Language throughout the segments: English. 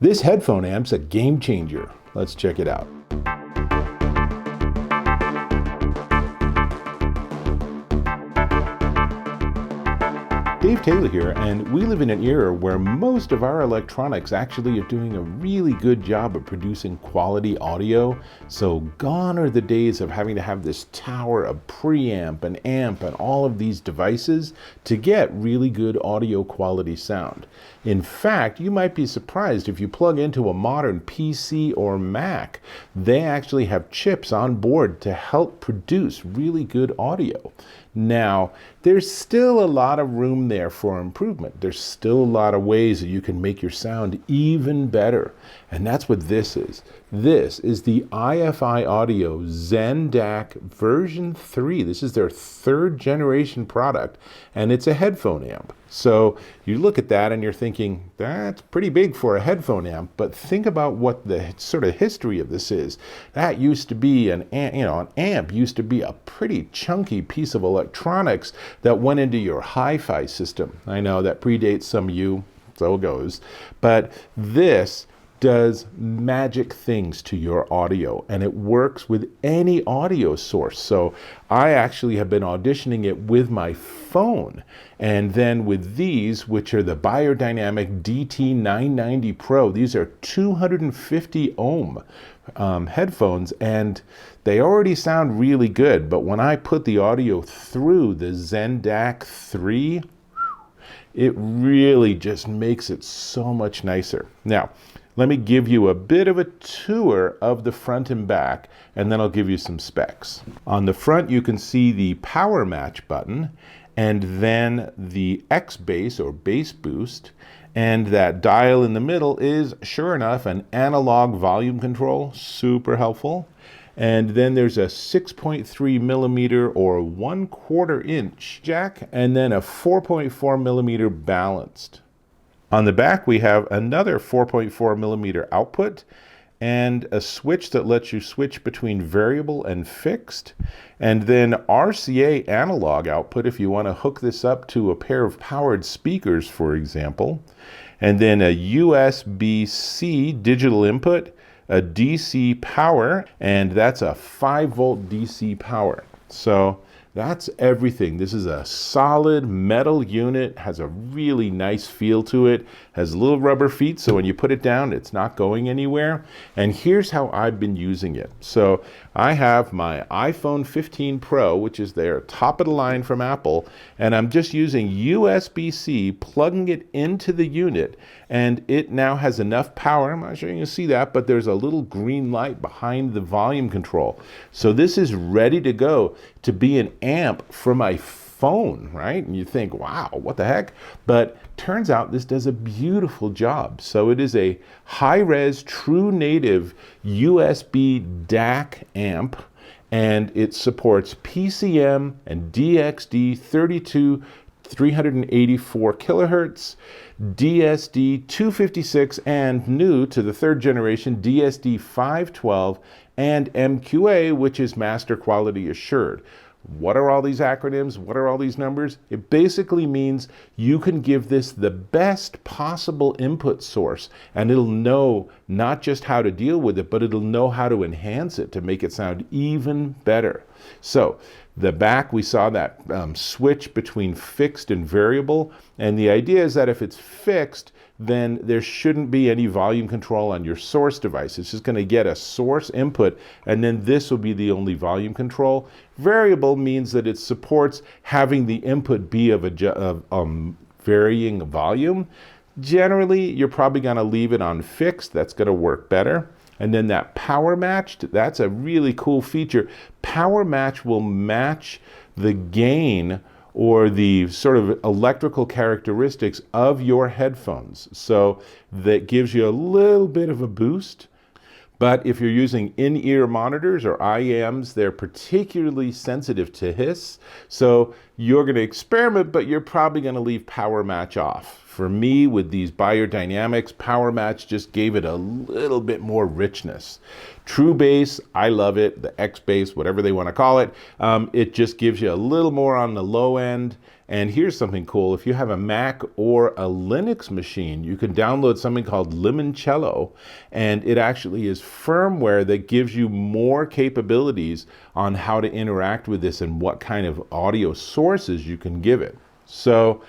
This headphone amp's a game changer. Let's check it out. Dave Taylor here, and we live in an era where most of our electronics actually are doing a really good job of producing quality audio. So gone are the days of having to have this tower of preamp and amp and all of these devices to get really good audio quality sound. In fact, you might be surprised if you plug into a modern PC or Mac, they actually have chips on board to help produce really good audio. Now, there's still a lot of room there for improvement. There's still a lot of ways that you can make your sound even better. And that's what this is. This is the iFi Audio Zen DAC version 3. This is their 3rd generation product, and it's a headphone amp. So you look at that and you're thinking, that's pretty big for a headphone amp, but think about what the sort of history of this is. That used to be an amp used to be a pretty chunky piece of electronics that went into your hi-fi system. I know that predates some of you, so it goes. But this does magic things to your audio, and it works with any audio source. So I actually have been auditioning it with my phone, and then with these, which are the Biodynamic DT990 Pro. These are 250 ohm headphones, and they already sound really good, but when I put the audio through the Zen DAC 3, it really just makes it so much nicer. Now, let me give you a bit of a tour of the front and back, and then I'll give you some specs. On the front, you can see the power match button, and then the X bass or bass boost, and that dial in the middle is, sure enough, an analog volume control, super helpful. And then there's a 6.3 millimeter or 1/4 inch jack, and then a 4.4 millimeter balanced. On the back, we have another 4.4 millimeter output and a switch that lets you switch between variable and fixed, and then RCA analog output if you want to hook this up to a pair of powered speakers, for example, and then a USB-C digital input, a DC power, and that's a 5-volt DC power. So that's everything. This is a solid metal unit, has a really nice feel to it, has little rubber feet, so when you put it down, it's not going anywhere. And here's how I've been using it. So I have my iPhone 15 Pro, which is their top of the line from Apple, and I'm just using USB-C, plugging it into the unit, and it now has enough power. I'm not sure you can see that, but there's a little green light behind the volume control. So this is ready to go to be an amp for my phone, right? And you think, wow, what the heck? But turns out this does a beautiful job. So it is a high-res, true native USB DAC amp, and it supports PCM and DXD 384 kilohertz, DSD 256, and new to the 3rd generation DSD 512, and MQA, which is Master Quality Assured. What are all these acronyms? What are all these numbers? It basically means you can give this the best possible input source, and it'll know not just how to deal with it, but it'll know how to enhance it to make it sound even better. So the back, we saw that switch between fixed and variable, and the idea is that if it's fixed, then there shouldn't be any volume control on your source device. It's just going to get a source input, and then this will be the only volume control. Variable means that it supports having the input be of a varying volume. Generally, you're probably going to leave it on fixed. That's going to work better. And then that power matched, that's a really cool feature. Power match will match the gain or the sort of electrical characteristics of your headphones. So that gives you a little bit of a boost. But if you're using in-ear monitors or IEMs, they're particularly sensitive to hiss. So you're going to experiment, but you're probably going to leave power match off For me, with these biodynamics, power match just gave it a little bit more richness. True bass, I love it. The X bass, whatever they want to call it, it just gives you a little more on the low end. And here's something cool. If you have a Mac or a Linux machine, you can download something called Limoncello, and it actually is firmware that gives you more capabilities on how to interact with this and what kind of audio sources you can give it. So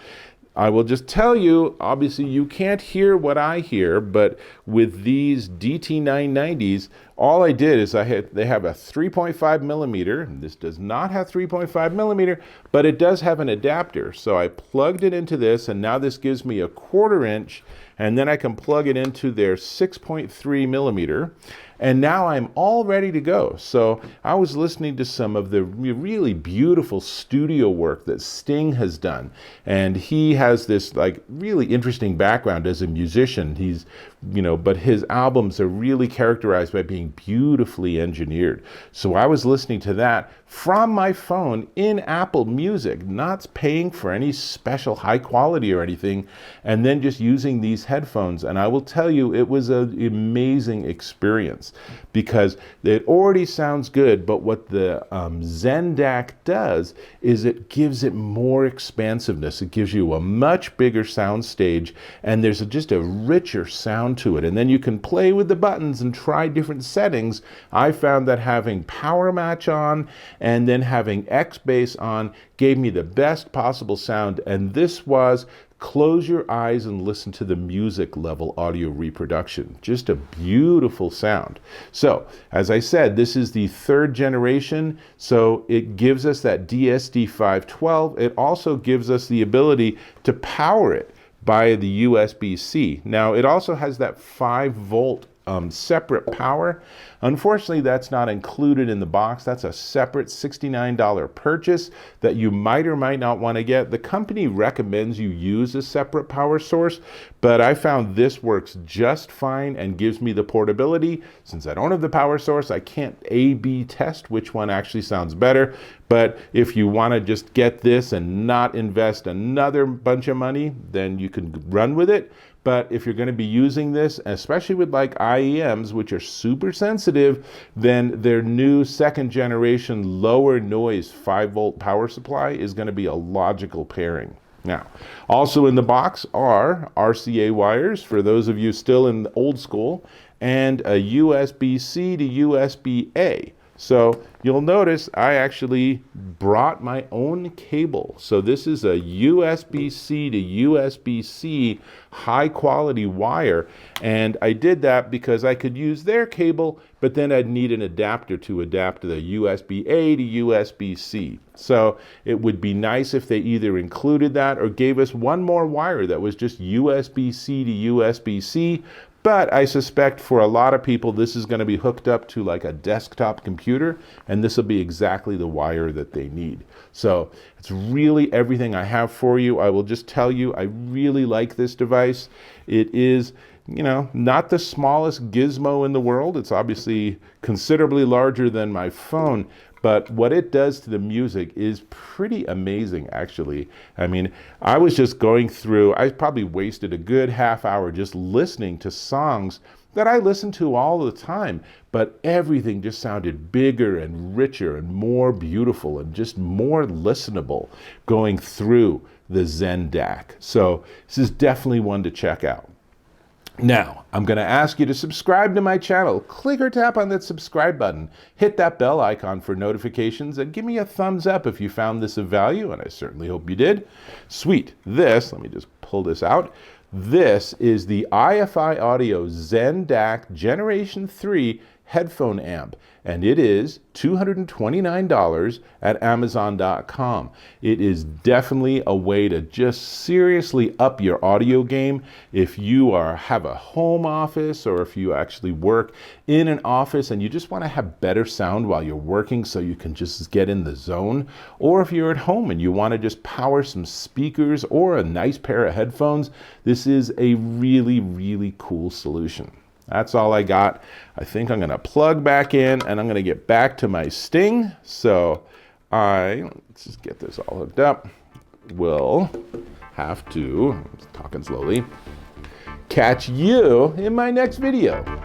I will just tell you, obviously you can't hear what I hear, but with these DT990s, all I did is they have a 3.5 millimeter. This does not have 3.5 millimeter, but it does have an adapter. So I plugged it into this, and now this gives me a 1/4 inch, and then I can plug it into their 6.3 millimeter. And now I'm all ready to go. So I was listening to some of the really beautiful studio work that Sting has done. And he has this like really interesting background as a musician. He's, but his albums are really characterized by being beautifully engineered. So I was listening to that from my phone in Apple Music, not paying for any special high quality or anything, and then just using these headphones. And I will tell you, it was an amazing experience because it already sounds good, but what the Zen DAC does is it gives it more expansiveness. It gives you a much bigger sound stage, and there's just a richer sound to it. And then you can play with the buttons and try different settings. I found that having power match on and then having X bass on gave me the best possible sound. And this was close your eyes and listen to the music level audio reproduction. Just a beautiful sound. So, as I said, this is the 3rd generation, so it gives us that DSD512. It also gives us the ability to power it by the USB-C. Now, it also has that 5-volt separate power. Unfortunately, that's not included in the box. That's a separate $69 purchase that you might or might not want to get. The company recommends you use a separate power source, but I found this works just fine and gives me the portability. Since I don't have the power source, I can't A/B test which one actually sounds better. But if you want to just get this and not invest another bunch of money, then you can run with it. But if you're going to be using this, especially with like IEMs, which are super sensitive, then their new 2nd generation lower noise 5-volt power supply is going to be a logical pairing. Now, also in the box are RCA wires for those of you still in the old school, and a USB-C to USB-A. So you'll notice I actually brought my own cable. So this is a USB-C to USB-C high quality wire. And I did that because I could use their cable, but then I'd need an adapter to adapt the USB-A to USB-C. So it would be nice if they either included that or gave us one more wire that was just USB-C to USB-C. But I suspect for a lot of people, this is going to be hooked up to like a desktop computer, and this will be exactly the wire that they need. So it's really everything I have for you. I will just tell you, I really like this device. It is, not the smallest gizmo in the world. It's obviously considerably larger than my phone, but what it does to the music is pretty amazing, actually. I mean, I was just going through, I probably wasted a good half hour just listening to songs that I listen to all the time, but everything just sounded bigger and richer and more beautiful and just more listenable going through the Zen DAC. So this is definitely one to check out. Now, I'm going to ask you to subscribe to my channel. Click or tap on that subscribe button. Hit that bell icon for notifications and give me a thumbs up if you found this of value, and I certainly hope you did. Sweet. Let me just pull this out. This is the iFi Audio Zen DAC Generation 3 headphone amp, and it is $229 at Amazon.com. It is definitely a way to just seriously up your audio game if you have a home office, or if you actually work in an office and you just want to have better sound while you're working so you can just get in the zone, or if you're at home and you want to just power some speakers or a nice pair of headphones. This is a really, really cool solution. That's all I got. I think I'm going to plug back in and I'm going to get back to my Sting. So let's just get this all hooked up. We'll have to, I'm talking slowly, catch you in my next video.